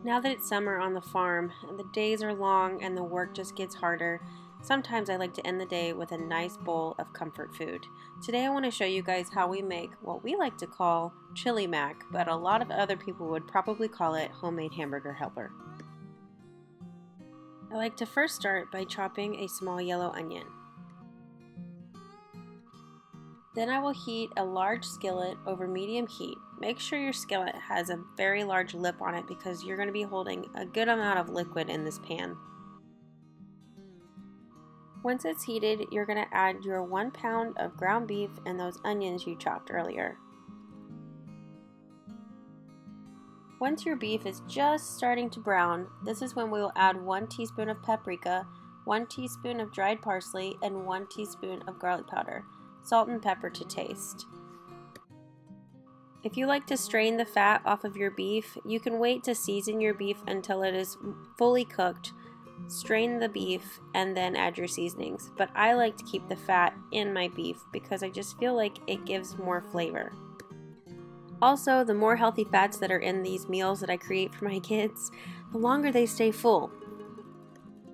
Now that it's summer on the farm and the days are long and the work just gets harder, sometimes I like to end the day with a nice bowl of comfort food. Today I want to show you guys how we make what we like to call chili mac, but a lot of other people would probably call it homemade hamburger helper. I like to first start by chopping a small yellow onion. Then I will heat a large skillet over medium heat. Make sure your skillet has a very large lip on it because you're going to be holding a good amount of liquid in this pan. Once it's heated, you're going to add your 1 pound of ground beef and those onions you chopped earlier. Once your beef is just starting to brown, this is when we will add 1 teaspoon of paprika, 1 teaspoon of dried parsley, and 1 teaspoon of garlic powder. Salt and pepper to taste. If you like to strain the fat off of your beef, you can wait to season your beef until it is fully cooked. Strain the beef and then add your seasonings. But I like to keep the fat in my beef because I just feel like it gives more flavor. Also, the more healthy fats that are in these meals that I create for my kids, the longer they stay full.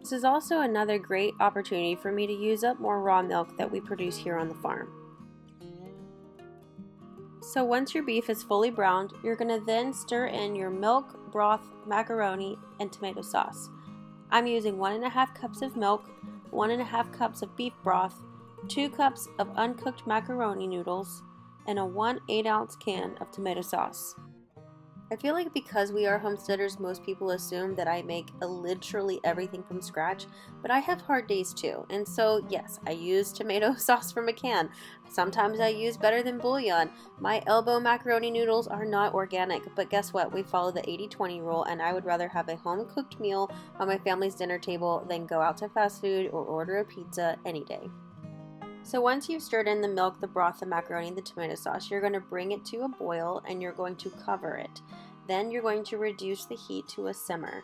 This is also another great opportunity for me to use up more raw milk that we produce here on the farm. So once your beef is fully browned, you're going to then stir in your milk, broth, macaroni, and tomato sauce. I'm using 1.5 cups of milk, 1.5 cups of beef broth, 2 cups of uncooked macaroni noodles, and a 1/8 ounce can of tomato sauce. I feel like because we are homesteaders, most people assume that I make literally everything from scratch, but I have hard days too. And so yes, I use tomato sauce from a can. Sometimes I use better than bouillon. My elbow macaroni noodles are not organic, but guess what? We follow the 80-20 rule, and I would rather have a home-cooked meal on my family's dinner table than go out to fast food or order a pizza any day. So once you've stirred in the milk, the broth, the macaroni, and the tomato sauce, you're going to bring it to a boil and you're going to cover it. Then you're going to reduce the heat to a simmer.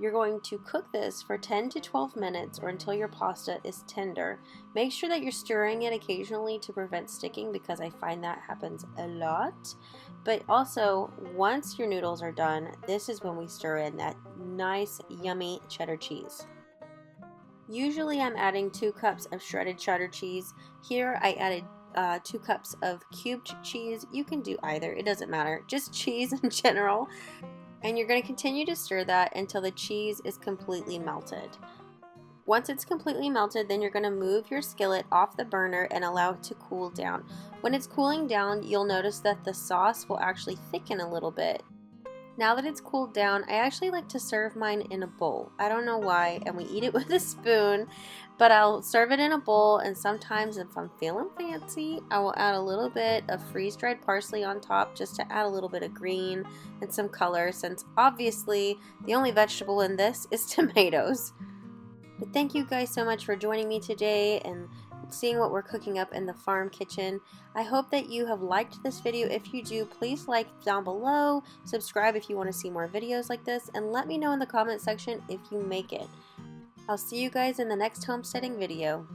You're going to cook this for 10 to 12 minutes or until your pasta is tender. Make sure that you're stirring it occasionally to prevent sticking because I find that happens a lot. But also, once your noodles are done, this is when we stir in that nice, yummy cheddar cheese. Usually I'm adding 2 cups of shredded cheddar cheese. Here I added 2 cups of cubed cheese. You can do either, it doesn't matter, just cheese in general. And you're going to continue to stir that until the cheese is completely melted. Once it's completely melted, then you're going to move your skillet off the burner and allow it to cool down. When it's cooling down, you'll notice that the sauce will actually thicken a little bit. Now that it's cooled down, I actually like to serve mine in a bowl. I don't know why, and we eat it with a spoon, but I'll serve it in a bowl, and sometimes if I'm feeling fancy, I will add a little bit of freeze-dried parsley on top just to add a little bit of green and some color, since obviously the only vegetable in this is tomatoes. But thank you guys so much for joining me today and seeing what we're cooking up in the farm kitchen. I hope that you have liked this video. If you do, please like down below, subscribe if you want to see more videos like this, and let me know in the comment section if you make it. I'll see you guys in the next homesteading video.